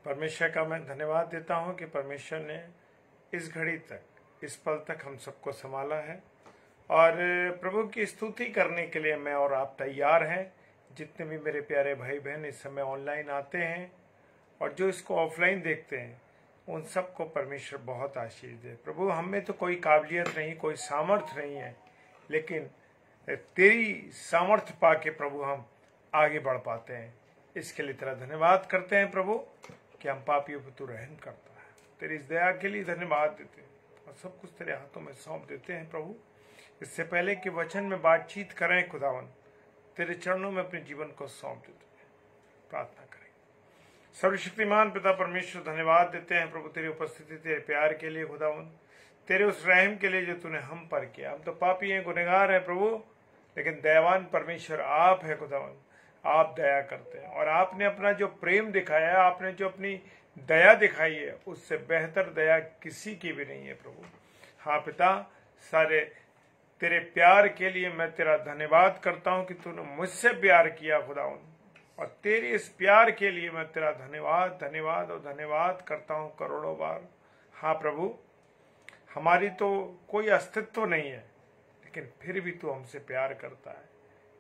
परमेश्वर का मैं धन्यवाद देता हूं कि परमेश्वर ने इस घड़ी तक, इस पल तक हम सबको संभाला है और प्रभु की स्तुति करने के लिए मैं और आप तैयार हैं। जितने भी मेरे प्यारे भाई बहन इस समय ऑनलाइन आते हैं और जो इसको ऑफलाइन देखते हैं, उन सबको परमेश्वर बहुत आशीष दे। प्रभु, हम में तो कोई काबिलियत नहीं, कोई सामर्थ्य नहीं है, लेकिन तेरी सामर्थ्य पाके प्रभु हम आगे बढ़ पाते हैं। इसके लिए तेरा धन्यवाद करते हैं प्रभु कि हम पापियों पर तू रहम करता है। तेरी इस दया के लिए धन्यवाद देते हैं और सब कुछ तेरे हाथों में सौंप देते हैं प्रभु। इससे पहले कि वचन में बातचीत करें खुदावन, तेरे चरणों में अपने जीवन को सौंप देते हैं। प्रार्थना करें। सर्वशक्तिमान पिता परमेश्वर, धन्यवाद देते हैं प्रभु तेरी उपस्थिति, तेरे प्यार के लिए खुदावन, तेरे उस रहम के लिए जो तूने हम पर किया। हम तो पापी हैं, गुनहगार हैं प्रभु, लेकिन दयावान परमेश्वर आप है खुदावन। आप दया करते हैं और आपने अपना जो प्रेम दिखाया है, आपने जो अपनी दया दिखाई है, उससे बेहतर दया किसी की भी नहीं है प्रभु। हाँ पिता, सारे तेरे प्यार के लिए मैं तेरा धन्यवाद करता हूं कि तूने मुझसे प्यार किया खुदावन, और तेरे इस प्यार के लिए मैं तेरा धन्यवाद धन्यवाद और धन्यवाद करता हूं करोड़ों बार। हाँ प्रभु, हमारी तो कोई अस्तित्व नहीं है, लेकिन फिर भी तू हमसे प्यार करता है।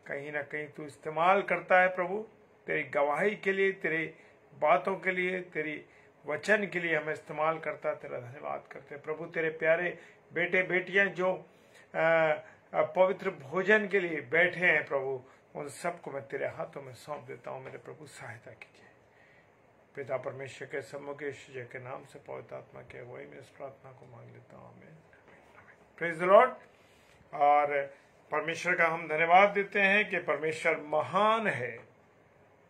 कहीं ना कहीं तू इस्तेमाल करता है प्रभु, तेरी गवाही के लिए, तेरी बातों के लिए, तेरी वचन के लिए हमें इस्तेमाल करता है। तेरा धन्यवाद करते हैं प्रभु। तेरे प्यारे बेटे बेटियां जो पवित्र भोजन के लिए बैठे हैं प्रभु, उन सबको मैं तेरे हाथों में सौंप देता हूँ। मेरे प्रभु सहायता कीजिए। पिता परमेश्वर के सम्मुख यीशु जी के नाम से पवित्र आत्मा के अगुवाई में इस प्रार्थना को मांग लेता हूँ। आमीन। Praise the Lord. और परमेश्वर का हम धन्यवाद देते हैं कि परमेश्वर महान है,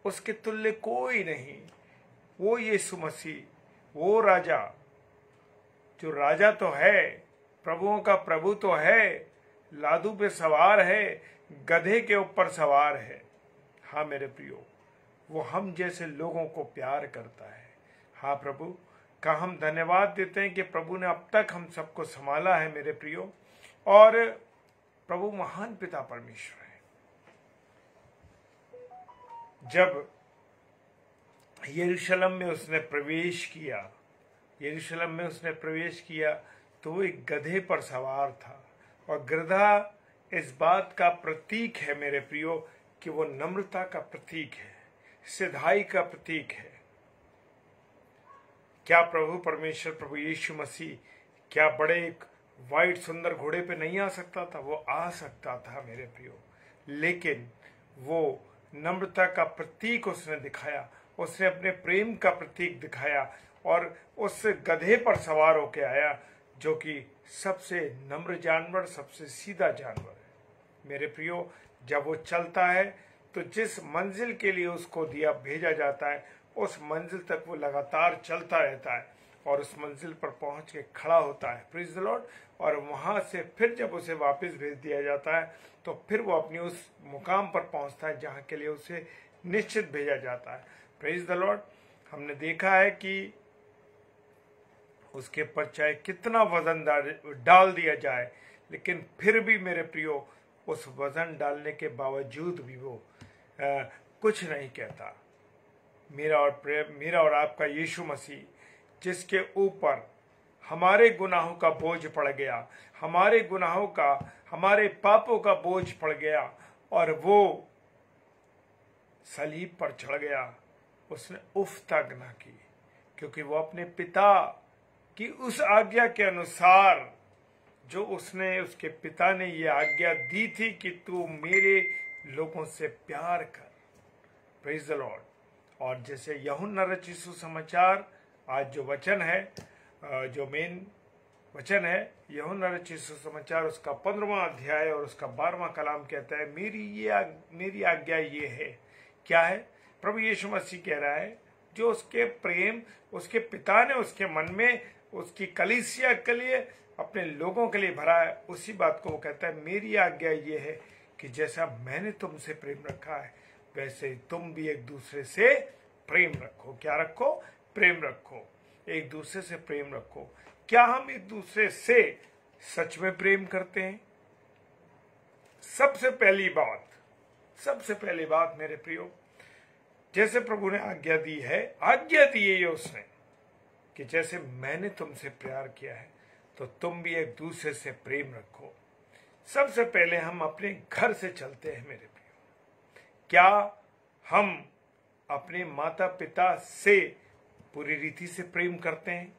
उसके तुल्य कोई नहीं। वो यीशु मसीह, वो राजा, जो राजा तो है, प्रभुओं का प्रभु तो है, लादू पे सवार है, गधे के ऊपर सवार है। हाँ मेरे प्रियो, वो हम जैसे लोगों को प्यार करता है। हाँ प्रभु का हम धन्यवाद देते हैं कि प्रभु ने अब तक हम सबको संभाला है मेरे प्रियो। और प्रभु महान पिता परमेश्वर है। जब यरूशलेम में उसने प्रवेश किया, तो वो एक गधे पर सवार था, और गधा इस बात का प्रतीक है मेरे प्रियो कि वो नम्रता का प्रतीक है, सिधाई का प्रतीक है। क्या प्रभु परमेश्वर, प्रभु यीशु मसीह क्या बड़े एक वाइट सुंदर घोड़े पे नहीं आ सकता था? वो आ सकता था मेरे प्रियो, लेकिन वो नम्रता का प्रतीक उसने दिखाया, उसने अपने प्रेम का प्रतीक दिखाया और उस गधे पर सवार होके आया, जो कि सबसे नम्र जानवर, सबसे सीधा जानवर है मेरे प्रियो। जब वो चलता है तो जिस मंजिल के लिए उसको भेजा जाता है, उस मंजिल तक वो लगातार चलता रहता है और उस मंजिल पर पहुंच के खड़ा होता है। Praise the Lord. और वहां से फिर जब उसे वापस भेज दिया जाता है, तो फिर वो अपनी उस मुकाम पर पहुंचता है जहां के लिए उसे निश्चित भेजा जाता है। Praise the Lord. हमने देखा है कि उसके पर चाहे कितना वजन डाल दिया जाए, लेकिन फिर भी मेरे प्रियो, उस वजन डालने के बावजूद भी वो कुछ नहीं कहता। मेरा और आपका यीशु मसीह, जिसके ऊपर हमारे गुनाहों का बोझ पड़ गया, हमारे पापों का बोझ पड़ गया, और वो सलीब पर चढ़ गया, उसने उफ तक ना की, क्योंकि वो अपने पिता की उस आज्ञा के अनुसार, जो उसके पिता ने ये आज्ञा दी थी कि तू मेरे लोगों से प्यार कर। Praise the Lord. और जैसे यूहन्ना रचित सुसमाचार, आज जो वचन है, जो मेन वचन है, यूहन्ना रचित सुसमाचार उसका 15वां अध्याय और उसका 12वां कलाम कहता है, मेरी आज्ञा ये है। क्या है? प्रभु यीशु मसीह कह रहा है, जो उसके प्रेम उसके पिता ने उसके मन में उसकी कलीसिया के लिए, अपने लोगों के लिए भरा है, उसी बात को वो कहता है, मेरी आज्ञा ये है कि जैसा मैंने तुमसे प्रेम रखा है, वैसे ही तुम भी एक दूसरे से प्रेम रखो। क्या रखो? प्रेम रखो। एक दूसरे से प्रेम रखो। क्या हम एक दूसरे से सच में प्रेम करते हैं? सबसे पहली बात मेरे प्रियो, जैसे प्रभु ने आज्ञा दी है, आज्ञा दी है उसने कि जैसे मैंने तुमसे प्यार किया है तो तुम भी एक दूसरे से प्रेम रखो। सबसे पहले हम अपने घर से चलते हैं मेरे प्रियो। क्या हम अपने माता पिता से पूरी रीति से प्रेम करते हैं?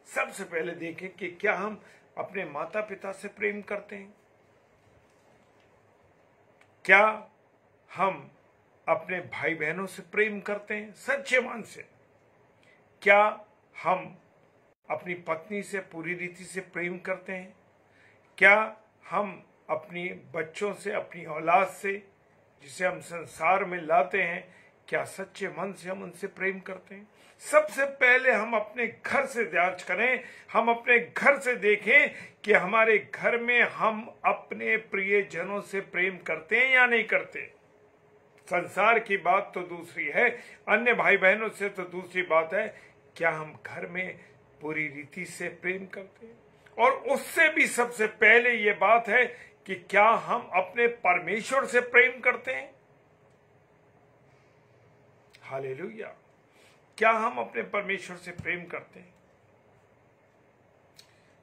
सबसे पहले देखें कि क्या हम अपने माता पिता से प्रेम करते हैं? क्या हम अपने भाई बहनों से प्रेम करते हैं सच्चे मन से? क्या हम अपनी पत्नी से पूरी रीति से प्रेम करते हैं? क्या हम अपनी बच्चों से, अपनी औलाद से, जिसे हम संसार में लाते हैं, क्या सच्चे मन से हम उनसे प्रेम करते हैं? सबसे पहले हम अपने घर से जांच करें, हम अपने घर से देखें कि हमारे घर में हम अपने प्रियजनों से प्रेम करते हैं या नहीं करते। संसार की बात तो दूसरी है, अन्य भाई बहनों से तो दूसरी बात है। क्या हम घर में पूरी रीति से प्रेम करते हैं? और उससे भी सबसे पहले ये बात है कि क्या हम अपने परमेश्वर से प्रेम करते हैं? हालेलुया। क्या हम अपने परमेश्वर से प्रेम करते हैं?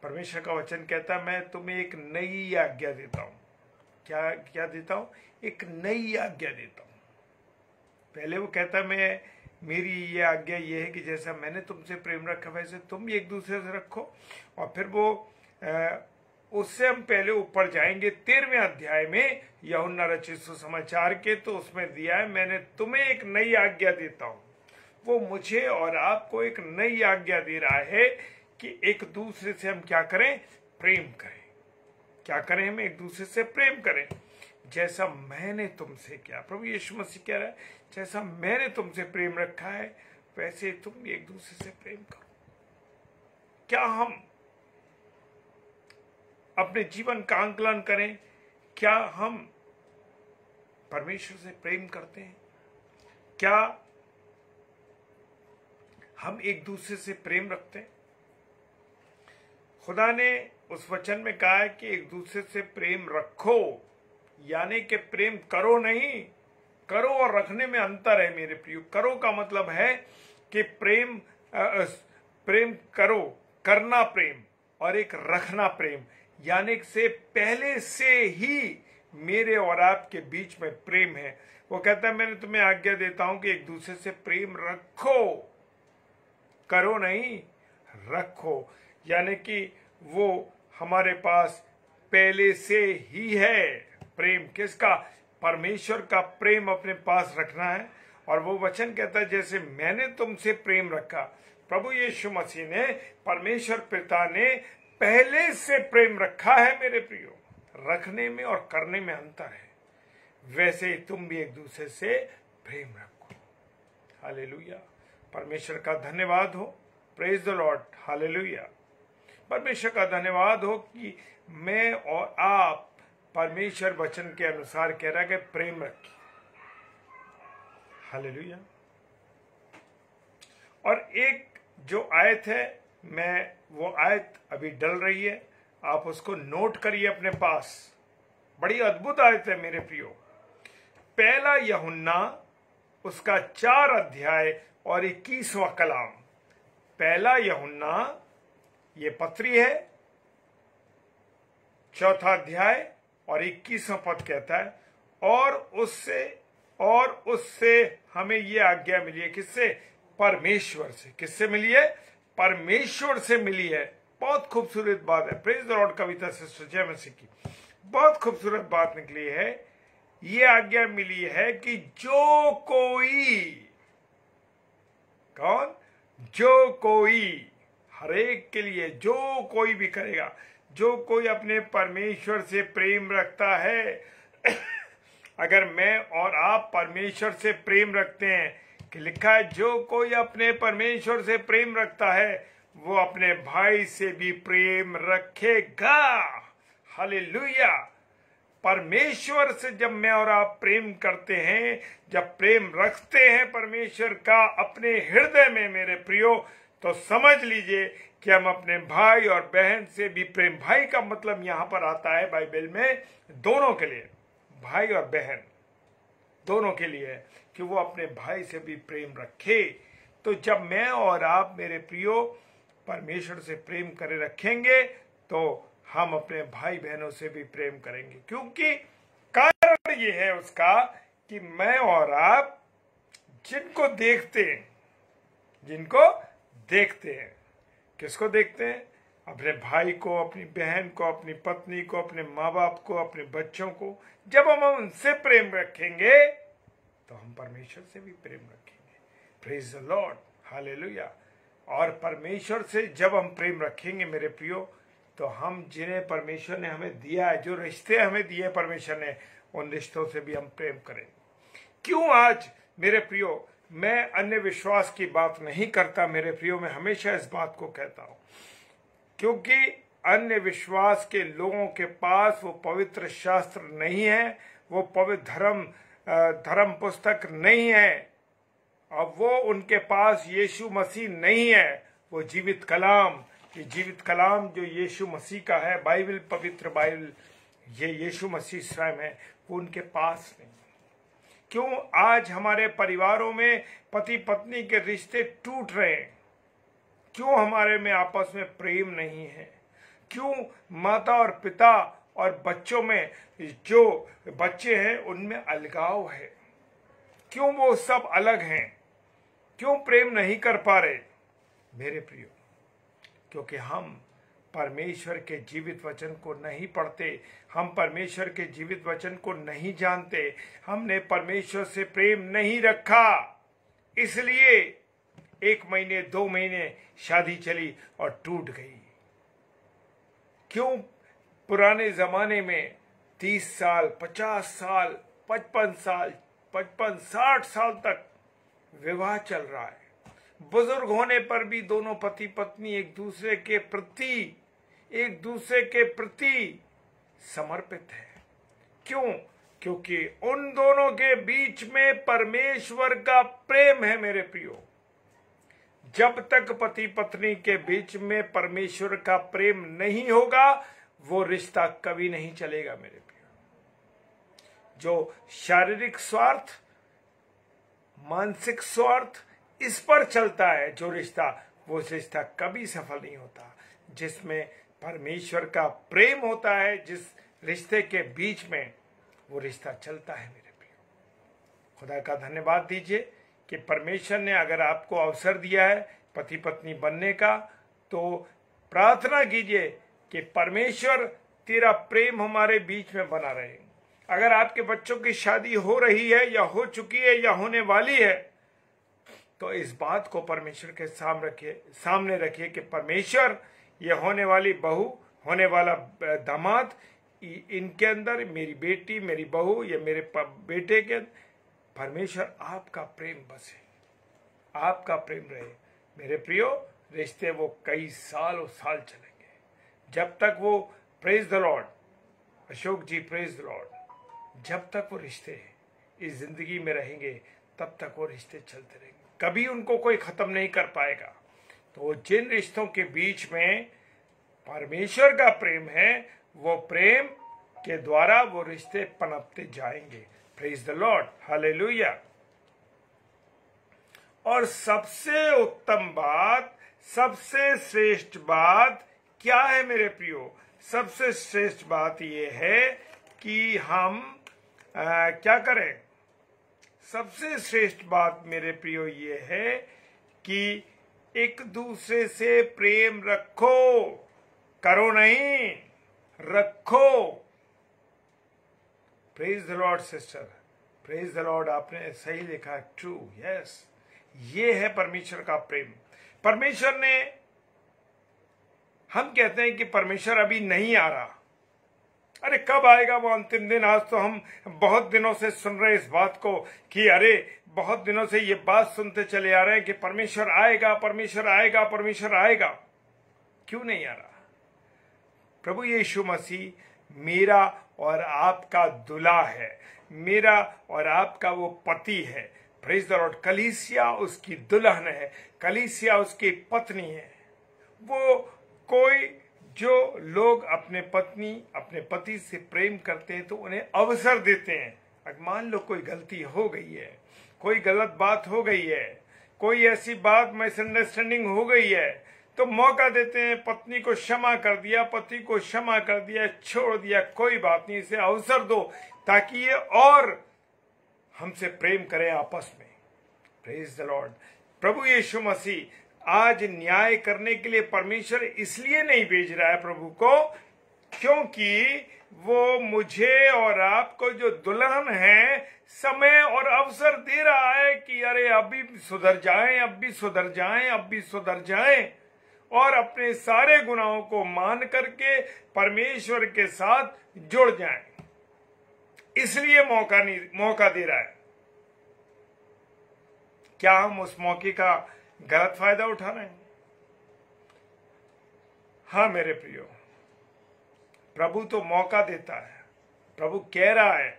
परमेश्वर का वचन कहता है, मैं तुम्हें एक नई आज्ञा देता हूं। क्या देता हूं? एक नई आज्ञा देता हूं। पहले वो कहता है, मेरी ये आज्ञा ये है कि जैसा मैंने तुमसे प्रेम रखा वैसे तुम भी एक दूसरे से रखो। और फिर वो उससे हम पहले ऊपर जाएंगे 13वें अध्याय में यूहन्ना रचित सुसमाचार के, तो उसमें दिया है, मैंने तुम्हें एक नई आज्ञा देता हूं। वो मुझे और आपको एक नई आज्ञा दे रहा है कि एक दूसरे से हम क्या करें? प्रेम करें। क्या करें? हम एक दूसरे से प्रेम करें। जैसा मैंने तुमसे किया, प्रभु यीशु मसीह कह रहा है, जैसा मैंने तुमसे प्रेम रखा है वैसे तुम एक दूसरे से प्रेम करो। क्या हम अपने जीवन का आंकलन करें? क्या हम परमेश्वर से प्रेम करते हैं? क्या हम एक दूसरे से प्रेम रखते हैं? खुदा ने उस वचन में कहा है कि एक दूसरे से प्रेम रखो, यानी कि प्रेम करो नहीं। करो और रखने में अंतर है मेरे प्रियो। करो का मतलब है कि प्रेम करो, करना प्रेम, और एक रखना प्रेम, यानी से पहले से ही मेरे और आपके बीच में प्रेम है। वो कहता है, मैंने तुम्हें आज्ञा देता हूं कि एक दूसरे से प्रेम रखो, करो नहीं, रखो। यानी कि वो हमारे पास पहले से ही है। प्रेम किसका? परमेश्वर का प्रेम अपने पास रखना है। और वो वचन कहता है, जैसे मैंने तुमसे प्रेम रखा। प्रभु यीशु मसीह ने, परमेश्वर पिता ने पहले से प्रेम रखा है मेरे प्रियो। रखने में और करने में अंतर है। वैसे ही तुम भी एक दूसरे से प्रेम रखो। हालेलुया। परमेश्वर का धन्यवाद हो। Praise the Lord. हालेलुया। परमेश्वर का धन्यवाद हो कि मैं और आप परमेश्वर वचन के अनुसार कह रहा है कि प्रेम रखिए। हालेलुया। और एक जो आयत है, मैं वो आयत अभी डल रही है, आप उसको नोट करिए अपने पास। बड़ी अद्भुत आयत है मेरे प्रियो। पहला यूहन्ना उसका 4 अध्याय और 21वां कलाम। पहला यूहन्ना ये पत्री है, 4 अध्याय और 21वां पद कहता है, और उससे हमें ये आज्ञा मिली है। किससे? परमेश्वर से। किससे मिली है? परमेश्वर से मिली है। बहुत खूबसूरत बात है। Praise the Lord Kavita sister जय मसीह की बहुत खूबसूरत बात निकली है। ये आज्ञा मिली है कि जो कोई, कौन? जो कोई, हरेक के लिए, जो कोई भी करेगा, जो कोई अपने परमेश्वर से प्रेम रखता है। अगर मैं और आप परमेश्वर से प्रेम रखते हैं, कि लिखा है जो कोई अपने परमेश्वर से प्रेम रखता है वो अपने भाई से भी प्रेम रखेगा। हालेलुया। परमेश्वर से जब मैं और आप प्रेम करते हैं, जब प्रेम रखते हैं परमेश्वर का अपने हृदय में मेरे प्रियो, तो समझ लीजिए कि हम अपने भाई और बहन से भी प्रेम। भाई का मतलब यहां पर आता है बाइबल में दोनों के लिए, भाई और बहन। दोनों के लिए है कि वो अपने भाई से भी प्रेम रखे। तो जब मैं और आप मेरे प्रियो परमेश्वर से प्रेम करे रखेंगे तो हम अपने भाई बहनों से भी प्रेम करेंगे, क्योंकि कारण ये है उसका कि मैं और आप जिनको देखते हैं, किसको देखते हैं? अपने भाई को, अपनी बहन को, अपनी पत्नी को, अपने माँ बाप को, अपने बच्चों को। जब हम उनसे प्रेम रखेंगे तो हम परमेश्वर से भी प्रेम रखेंगे। Praise the Lord, hallelujah. और परमेश्वर से जब हम प्रेम रखेंगे मेरे प्रियो, तो हम जिन्हें परमेश्वर ने हमें दिया है, जो रिश्ते हमें दिए परमेश्वर ने, उन रिश्तों से भी हम प्रेम करें। क्यों आज मेरे प्रियो मैं अन्य विश्वास की बात नहीं करता मेरे प्रियो, मैं हमेशा इस बात को कहता हूं, क्योंकि अन्य विश्वास के लोगों के पास वो पवित्र शास्त्र नहीं है, वो पवित्र धर्म पुस्तक नहीं है, अब वो उनके पास यीशु मसीह नहीं है। वो जीवित कलाम, ये जीवित कलाम जो यीशु मसीह का है, बाइबल, पवित्र बाइबल, ये यीशु मसीह स्वयं है, वो उनके पास नहीं। क्यों आज हमारे परिवारों में पति पत्नी के रिश्ते टूट रहे हैं? क्यों हमारे में आपस में प्रेम नहीं है? क्यों माता और पिता और बच्चों में, जो बच्चे हैं उनमें अलगाव है? क्यों वो सब अलग हैं? क्यों प्रेम नहीं कर पा रहे मेरे प्रियो? क्योंकि हम परमेश्वर के जीवित वचन को नहीं पढ़ते, हम परमेश्वर के जीवित वचन को नहीं जानते, हमने परमेश्वर से प्रेम नहीं रखा। इसलिए 1 महीने 2 महीने शादी चली और टूट गई। क्यों पुराने जमाने में 30 साल, 50 साल, 55 साल, 60 साल तक विवाह चल रहा है। बुजुर्ग होने पर भी दोनों पति पत्नी एक दूसरे के प्रति समर्पित है। क्यों? क्योंकि उन दोनों के बीच में परमेश्वर का प्रेम है मेरे प्रियो। जब तक पति पत्नी के बीच में परमेश्वर का प्रेम नहीं होगा, वो रिश्ता कभी नहीं चलेगा मेरे प्रियो। जो शारीरिक स्वार्थ, मानसिक स्वार्थ, इस पर चलता है जो रिश्ता, वो रिश्ता कभी सफल नहीं होता। जिसमें परमेश्वर का प्रेम होता है, जिस रिश्ते के बीच में, वो रिश्ता चलता है मेरे प्रियो। खुदा का धन्यवाद दीजिए कि परमेश्वर ने अगर आपको अवसर दिया है पति पत्नी बनने का, तो प्रार्थना कीजिए कि परमेश्वर तेरा प्रेम हमारे बीच में बना रहे। अगर आपके बच्चों की शादी हो रही है या हो चुकी है या होने वाली है, तो इस बात को परमेश्वर के सामने रखिए कि परमेश्वर, ये होने वाली बहू, होने वाला दामाद, इनके अंदर, मेरी बेटी, मेरी बहू या मेरे बेटे के अंदर परमेश्वर आपका प्रेम बसे, आपका प्रेम रहे मेरे प्रियो। रिश्ते वो कई सालों साल चलेंगे जब तक वो, praise the Lord Ashok ji, praise the Lord, जब तक वो रिश्ते इस जिंदगी में रहेंगे तब तक वो रिश्ते चलते रहेंगे, कभी उनको कोई खत्म नहीं कर पाएगा। तो जिन रिश्तों के बीच में परमेश्वर का प्रेम है, वो प्रेम के द्वारा वो रिश्ते पनपते जाएंगे। Praise the Lord, hallelujah. और सबसे उत्तम बात, सबसे श्रेष्ठ बात क्या है मेरे प्रियो? सबसे श्रेष्ठ बात ये है कि हम क्या करें? सबसे श्रेष्ठ बात मेरे प्रियो ये है कि एक दूसरे से प्रेम रखो, करो नहीं, रखो। Praise the Lord sister, praise the Lord, आपने सही लिखा, ट्रू, यस। ये है परमेश्वर का प्रेम। परमेश्वर ने, हम कहते हैं कि परमेश्वर अभी नहीं आ रहा, अरे कब आएगा वो अंतिम दिन? आज तो हम बहुत दिनों से सुन रहे इस बात को कि अरे बहुत दिनों से ये बात सुनते चले आ रहे हैं कि परमेश्वर आएगा, परमेश्वर आएगा, परमेश्वर आएगा। क्यों नहीं आ रहा? प्रभु यीशु मसीह मेरा और आपका दुल्हा है, मेरा और आपका वो पति है। Praise the Lord. कलीसिया उसकी दुल्हन है, कलीसिया उसकी पत्नी है। वो कोई, जो लोग अपने पति से प्रेम करते हैं तो उन्हें अवसर देते हैं अगर मान लो कोई गलती हो गई है, कोई गलत बात हो गई है, कोई ऐसी बात मिसअंडरस्टैंडिंग हो गई है, तो मौका देते हैं, पत्नी को क्षमा कर दिया, पति को क्षमा कर दिया, छोड़ दिया, कोई बात नहीं, इसे अवसर दो ताकि ये और हमसे प्रेम करें आपस में। Praise the lord. प्रभु यीशु मसीह आज न्याय करने के लिए परमेश्वर इसलिए नहीं भेज रहा है प्रभु को, क्योंकि वो मुझे और आपको जो दुल्हन है समय और अवसर दे रहा है कि अरे अभी सुधर जाएं, अब भी सुधर जाएं, अब भी सुधर जाएं और अपने सारे गुनाहों को मान करके परमेश्वर के साथ जुड़ जाएं। इसलिए मौका दे रहा है। क्या हम उस मौके का गलत फायदा उठा रहे हैं? हाँ मेरे प्रियो, प्रभु तो मौका देता है, प्रभु कह रहा है,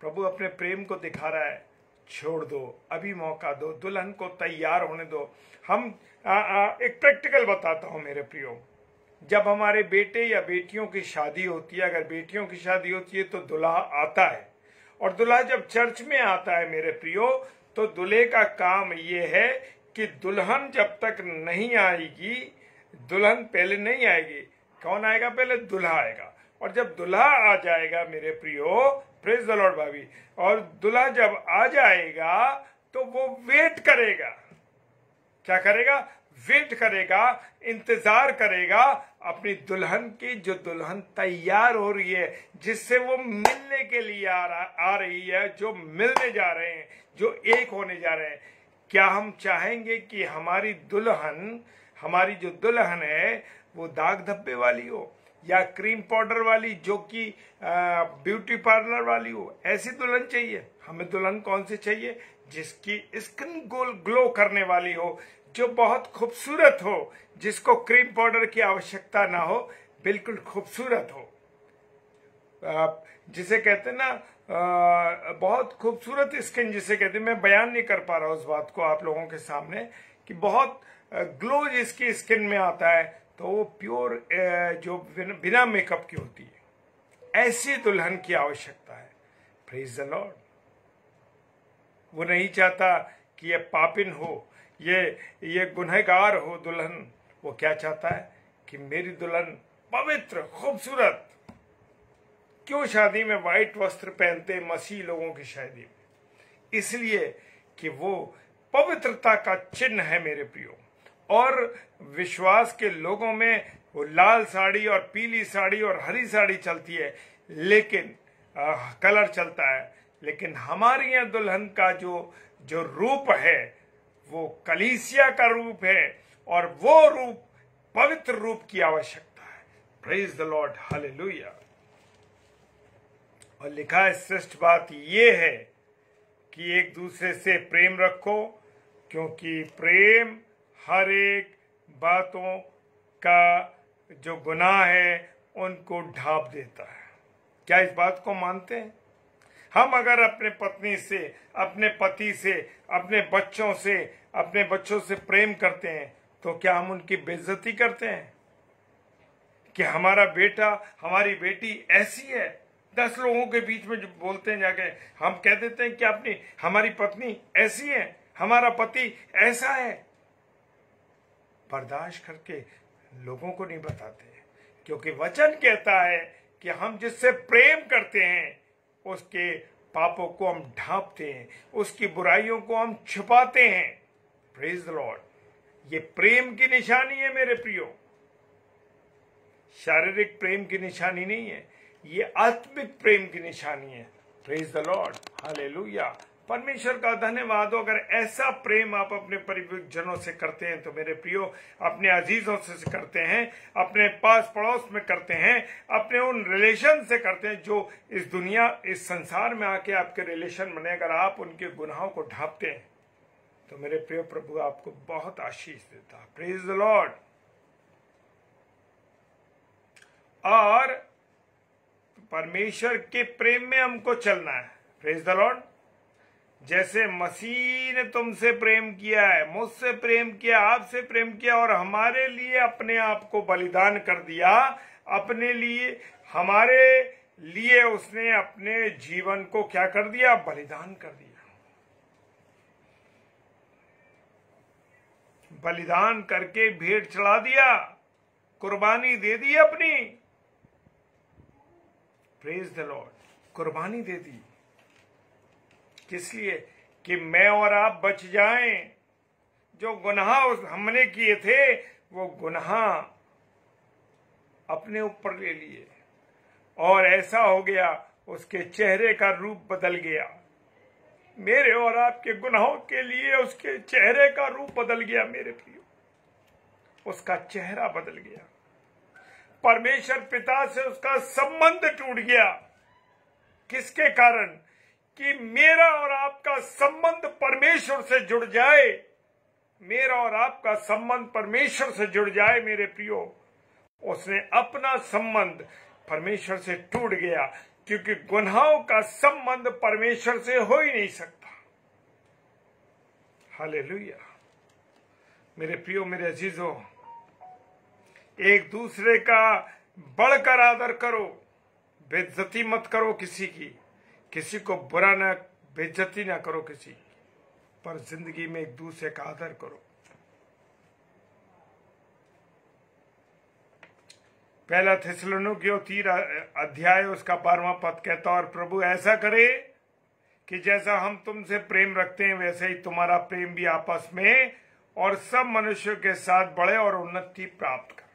प्रभु अपने प्रेम को दिखा रहा है, छोड़ दो, अभी मौका दो, दुल्हन को तैयार होने दो। हम एक प्रैक्टिकल बताता हूं मेरे प्रियो। जब हमारे बेटे या बेटियों की शादी होती है, अगर बेटियों की शादी होती है तो दुल्हा आता है, और दुल्हा जब चर्च में आता है मेरे प्रियो, तो दूल्हे का काम ये है कि दुल्हन जब तक नहीं आएगी, दुल्हन पहले नहीं आएगी, कौन आएगा? पहले दूल्हा आएगा। और जब दूल्हा आ जाएगा मेरे प्रियो, प्रेज द लॉर्ड भाभी, और दूल्हा जब आ जाएगा तो वो वेट करेगा। क्या करेगा? वेट करेगा, इंतजार करेगा अपनी दुल्हन की, जो दुल्हन तैयार हो रही है, जिससे वो मिलने के लिए आ रही है, जो मिलने जा रहे हैं, जो एक होने जा रहे हैं। क्या हम चाहेंगे कि हमारी जो दुल्हन है वो दाग धब्बे वाली हो या क्रीम पाउडर वाली, जो कि ब्यूटी पार्लर वाली हो? ऐसी दुल्हन चाहिए हमें। दुल्हन कौन सी चाहिए? जिसकी स्किन ग्लो करने वाली हो, जो बहुत खूबसूरत हो, जिसको क्रीम पाउडर की आवश्यकता ना हो, बिल्कुल खूबसूरत हो, जिसे कहते हैं ना बहुत खूबसूरत स्किन जिसे कहते हैं। मैं बयान नहीं कर पा रहा उस बात को आप लोगों के सामने कि बहुत ग्लो जिसकी स्किन में आता है, तो वो प्योर जो बिना मेकअप की होती है, ऐसी दुल्हन की आवश्यकता है। Praise the Lord. वो नहीं चाहता कि ये पापिन हो, ये गुनहगार हो दुल्हन। वो क्या चाहता है कि मेरी दुल्हन पवित्र खूबसूरत। क्यों शादी में व्हाइट वस्त्र पहनते मसीह लोगों की शादी में? इसलिए कि वो पवित्रता का चिन्ह है मेरे प्रियो। और विश्वास के लोगों में वो लाल साड़ी और पीली साड़ी और हरी साड़ी चलती है, लेकिन कलर चलता है, लेकिन हमारी यहाँ दुल्हन का जो रूप है वो कलीसिया का रूप है, और वो रूप पवित्र रूप की आवश्यकता है। Praise the Lord, hallelujah. और लिखा है श्रेष्ठ बात ये है कि एक दूसरे से प्रेम रखो, क्योंकि प्रेम हर एक बातों का जो गुनाह है उनको ढांप देता है। क्या इस बात को मानते हैं? हम अगर अपने पत्नी से, अपने पति से, अपने बच्चों से प्रेम करते हैं, तो क्या हम उनकी बेइज्जती करते हैं कि हमारा बेटा, हमारी बेटी ऐसी है? 10 लोगों के बीच में जो बोलते हैं जाके, हम कह देते हैं कि हमारी पत्नी ऐसी है, हमारा पति ऐसा है। बर्दाश्त करके लोगों को नहीं बताते, क्योंकि वचन कहता है कि हम जिससे प्रेम करते हैं उसके पापों को हम ढांपते हैं, उसकी बुराइयों को हम छुपाते हैं। Praise the Lord. ये प्रेम की निशानी है मेरे प्रियो, शारीरिक प्रेम की निशानी नहीं है, ये आत्मिक प्रेम की निशानी है। Praise the Lord, hallelujah. परमेश्वर का धन्यवाद हो। अगर ऐसा प्रेम आप अपने परिजनों से करते हैं तो मेरे प्रियो, अपने अजीजों से करते हैं, अपने पास पड़ोस में करते हैं, अपने उन रिलेशन से करते हैं जो इस संसार में आके आपके रिलेशन बने, अगर आप उनके गुनाहों को ढांपते हैं तो मेरे प्रियो प्रभु आपको बहुत आशीष देता है। Praise the Lord. और परमेश्वर के प्रेम में हमको चलना है। Praise the Lord. जैसे मसीह ने तुमसे प्रेम किया है, मुझसे प्रेम किया, आपसे प्रेम किया, और हमारे लिए अपने आप को बलिदान कर दिया, अपने लिए हमारे लिए उसने अपने जीवन को क्या कर दिया? बलिदान कर दिया। बलिदान करके भेंट चढ़ा दिया, कुर्बानी दे दी अपनी। प्रेज द लॉर्ड, कुर्बानी दे दी। किस लिए? कि मैं और आप बच जाएं। जो गुनाह हमने किए थे वो गुनाह अपने ऊपर ले लिए, और ऐसा हो गया उसके चेहरे का रूप बदल गया। मेरे और आपके गुनाहों के लिए उसके चेहरे का रूप बदल गया। मेरे प्रियो, उसका चेहरा बदल गया। परमेश्वर पिता से उसका संबंध टूट गया। किसके कारण? कि मेरा और आपका संबंध परमेश्वर से जुड़ जाए। मेरा और आपका संबंध परमेश्वर से जुड़ जाए। मेरे प्रियो, उसने अपना संबंध परमेश्वर से टूट गया, क्योंकि गुनाहों का संबंध परमेश्वर से हो ही नहीं सकता। हालेलुया। मेरे प्रियो, मेरे अजीजों, एक दूसरे का बढ़कर आदर करो, बेइज्जती मत करो किसी को बुरा ना, बेइज्जती ना करो किसी, पर जिंदगी में एक दूसरे का आदर करो। पहला थिस्सलुनीकियों 3 अध्याय उसका 12वां पद कहता, और प्रभु ऐसा करे कि जैसा हम तुमसे प्रेम रखते हैं वैसे ही तुम्हारा प्रेम भी आपस में और सब मनुष्यों के साथ बढ़े और उन्नति प्राप्त करे।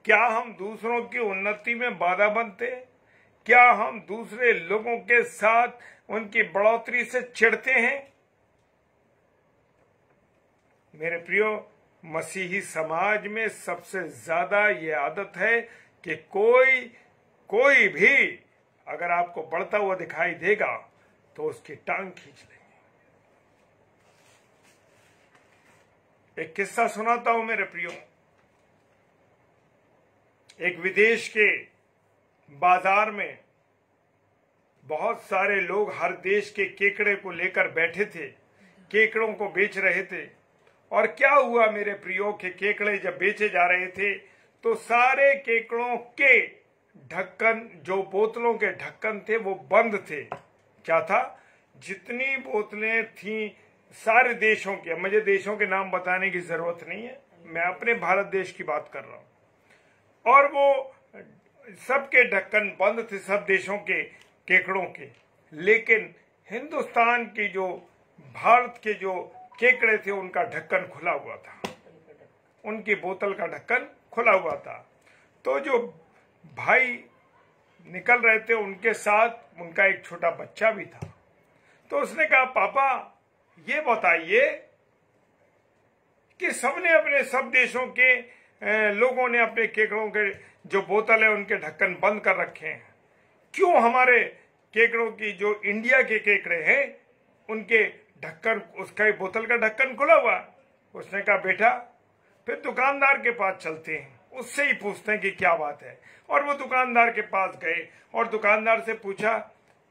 क्या हम दूसरों की उन्नति में बाधा बनते? क्या हम दूसरे लोगों के साथ उनकी बढ़ोतरी से चिढ़ते हैं? मेरे प्रियो, मसीही समाज में सबसे ज्यादा ये आदत है कि कोई भी अगर आपको बढ़ता हुआ दिखाई देगा तो उसकी टांग खींच लेंगे। एक किस्सा सुनाता हूं मेरे प्रियो। एक विदेश के बाजार में बहुत सारे लोग हर देश के केकड़े को लेकर बैठे थे, केकड़ों को बेच रहे थे। और क्या हुआ मेरे प्रियो के केकड़े जब बेचे जा रहे थे तो सारे केकड़ों के ढक्कन, जो बोतलों के ढक्कन थे, वो बंद थे। क्या था? जितनी बोतलें थीं सारे देशों की, मुझे देशों के नाम बताने की जरूरत नहीं है, मैं अपने भारत देश की बात कर रहा हूं। और वो सबके ढक्कन बंद थे, सब देशों के केकड़ों के। लेकिन हिंदुस्तान की जो, भारत के जो केकड़े थे उनका ढक्कन खुला हुआ था, उनकी बोतल का ढक्कन खुला हुआ था। तो जो भाई निकल रहे थे उनके साथ उनका एक छोटा बच्चा भी था। तो उसने कहा, पापा ये बताइए कि सबने अपने, सब देशों के लोगों ने अपने केकड़ों के जो बोतल है उनके ढक्कन बंद कर रखे हैं, क्यों हमारे केकड़ों की, जो इंडिया के केकड़े हैं, उनके ढक्कन, उसका बोतल का ढक्कन खुला हुआ? उसने कहा, बेटा फिर दुकानदार के पास चलते हैं, उससे ही पूछते हैं कि क्या बात है। और वो दुकानदार के पास गए और दुकानदार से पूछा,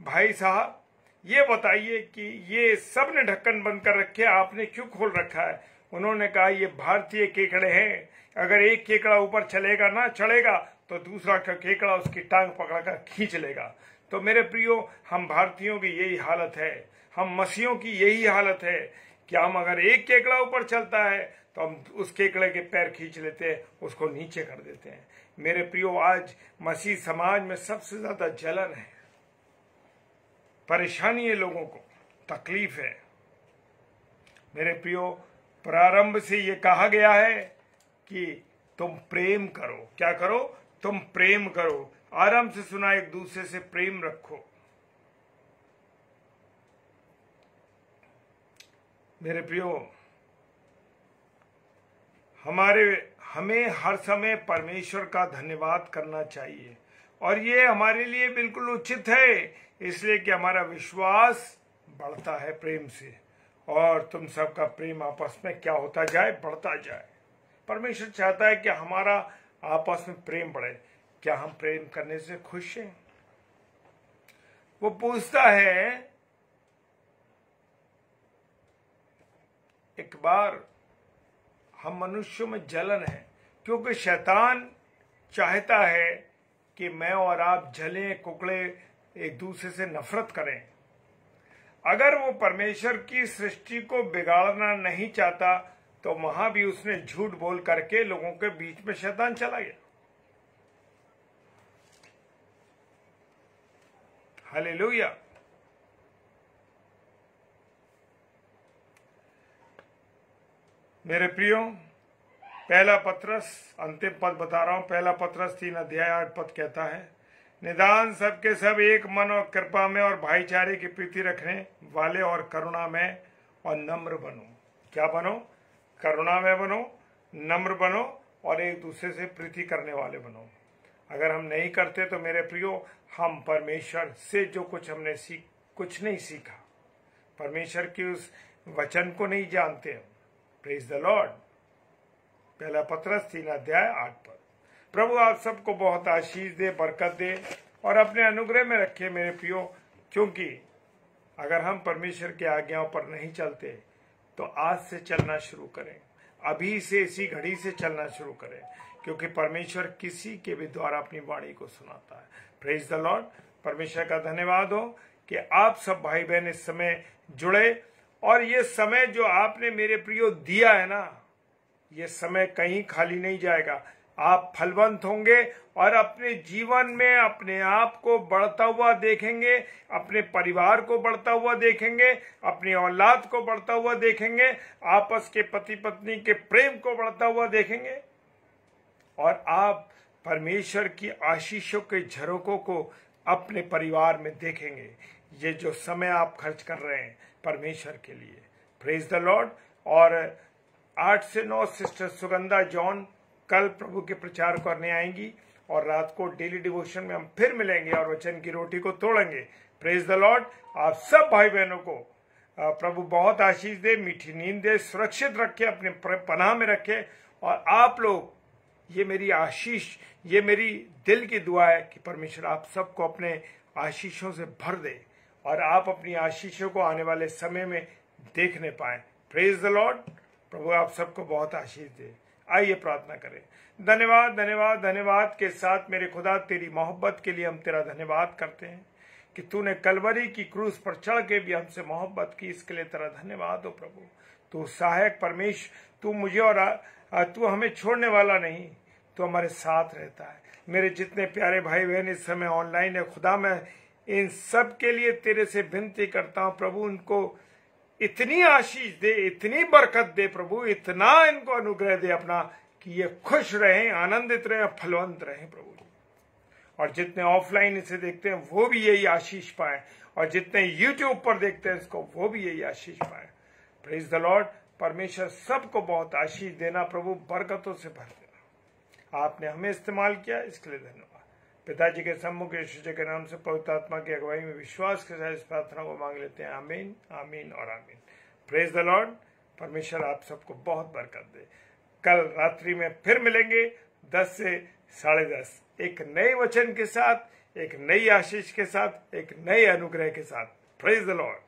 भाई साहब ये बताइए कि ये सब ने ढक्कन बंद कर रखे, आपने क्यों खोल रखा है? उन्होंने कहा, ये भारतीय केकड़े हैं, अगर एक केकड़ा ऊपर चलेगा ना, चढ़ेगा, तो दूसरा केकड़ा उसकी टांग पकड़कर खींच लेगा। तो मेरे प्रियो, हम भारतीयों की यही हालत है, हम मसीहों की यही हालत है कि हम अगर एक केकड़ा ऊपर चलता है तो हम उस केकड़े के पैर खींच लेते हैं, उसको नीचे कर देते हैं। मेरे प्रियो, आज मसीह समाज में सबसे ज्यादा जलन है, परेशानी है, लोगों को तकलीफ है। मेरे प्रियो, प्रारंभ से ये कहा गया है कि तुम प्रेम करो। क्या करो? तुम प्रेम करो। आरंभ से सुना, एक दूसरे से प्रेम रखो। मेरे प्रियो, हमें हर समय परमेश्वर का धन्यवाद करना चाहिए, और ये हमारे लिए बिल्कुल उचित है, इसलिए कि हमारा विश्वास बढ़ता है प्रेम से, और तुम सबका प्रेम आपस में क्या होता जाए? बढ़ता जाए। परमेश्वर चाहता है कि हमारा आपस में प्रेम बढ़े। क्या हम प्रेम करने से खुश हैं? वो पूछता है, एक बार हम मनुष्यों में जलन है, क्योंकि शैतान चाहता है कि मैं और आप जलें, कुकड़े, एक दूसरे से नफरत करें। अगर वो परमेश्वर की सृष्टि को बिगाड़ना नहीं चाहता तो वहां भी उसने झूठ बोल करके लोगों के बीच में शैतान चला गया। हालेलुया। मेरे प्रियो, पहला पत्रस, अंतिम पद बता रहा हूं, पहला पत्रस 3:8 कहता है, निदान सबके सब एक मन और कृपा में और भाईचारे की प्रीति रखने वाले और करुणा में और नम्र बनो। क्या बनो? करुणा में बनो, नम्र बनो और एक दूसरे से प्रीति करने वाले बनो। अगर हम नहीं करते तो मेरे प्रियो, हम परमेश्वर से जो कुछ हमने कुछ नहीं सीखा, परमेश्वर की उस वचन को नहीं जानते हम। Praise the Lord. पहला पत्रस 3:8 प्रभु आप सबको बहुत आशीष दे, बरकत दे और अपने अनुग्रह में रखे मेरे प्रियो, क्योंकि अगर हम परमेश्वर की आज्ञाओं पर नहीं चलते तो आज से चलना शुरू करें, अभी से इसी घड़ी से चलना शुरू करें, क्योंकि परमेश्वर किसी के भी द्वारा अपनी वाणी को सुनाता है। Praise the Lord. परमेश्वर का धन्यवाद हो कि आप सब भाई बहन इस समय जुड़े, और ये समय जो आपने मेरे प्रियो दिया है ना, ये समय कहीं खाली नहीं जाएगा। आप फलवंत होंगे और अपने जीवन में अपने आप को बढ़ता हुआ देखेंगे, अपने परिवार को बढ़ता हुआ देखेंगे, अपनी औलाद को बढ़ता हुआ देखेंगे, आपस के पति पत्नी के प्रेम को बढ़ता हुआ देखेंगे, और आप परमेश्वर की आशीषों के झरोकों को अपने परिवार में देखेंगे। ये जो समय आप खर्च कर रहे हैं परमेश्वर के लिए, प्रेज द लॉर्ड। और 8 से 9 सिस्टर सुगंधा जॉन कल प्रभु के प्रचार करने आएंगी, और रात को डेली डिवोशन में हम फिर मिलेंगे और वचन की रोटी को तोड़ेंगे। Praise the Lord. आप सब भाई बहनों को प्रभु बहुत आशीष दे, मीठी नींद दे, सुरक्षित रखे, अपने पनाह में रखे। और आप लोग, ये मेरी आशीष, ये मेरी दिल की दुआ है कि परमेश्वर आप सबको अपने आशीषों से भर दे और आप अपनी आशीषों को आने वाले समय में देखने पाए। Praise the lord. प्रभु आप सबको बहुत आशीष दे। आइए प्रार्थना करें। धन्यवाद धन्यवाद धन्यवाद के साथ मेरे खुदा, तेरी मोहब्बत के लिए हम तेरा धन्यवाद करते हैं कि तूने कलवरी की क्रूस पर चढ़ के भी हमसे मोहब्बत की, इसके लिए तेरा धन्यवाद हो प्रभु। तू सहायक परमेश्वर, तू मुझे और तू हमें छोड़ने वाला नहीं, तू हमारे साथ रहता है। मेरे जितने प्यारे भाई बहन इस समय ऑनलाइन है खुदा, मैं इन सब के लिए तेरे से विनती करता हूं प्रभु, उनको इतनी आशीष दे, इतनी बरकत दे प्रभु, इतना इनको अनुग्रह दे अपना कि ये खुश रहें, आनंदित रहें, फलवंत रहें प्रभु। और जितने ऑफलाइन इसे देखते हैं वो भी यही आशीष पाए, और जितने यूट्यूब पर देखते हैं इसको वो भी यही आशीष पाए। Praise the Lord. परमेश्वर सबको बहुत आशीष देना प्रभु, बरकतों से भर देना। आपने हमें इस्तेमाल किया, इसके लिए धन्यवाद। पिताजी के सम्मुख यीशु जी के नाम से पवित्र आत्मा की अगुवाई में विश्वास के साथ इस प्रार्थना को मांग लेते हैं। आमीन, आमीन और आमीन। Praise the Lord. परमेश्वर आप सबको बहुत बरकत दे। कल रात्रि में फिर मिलेंगे 10 से 10:30, एक नए वचन के साथ, एक नई आशीष के साथ, एक नए अनुग्रह के साथ। Praise the Lord.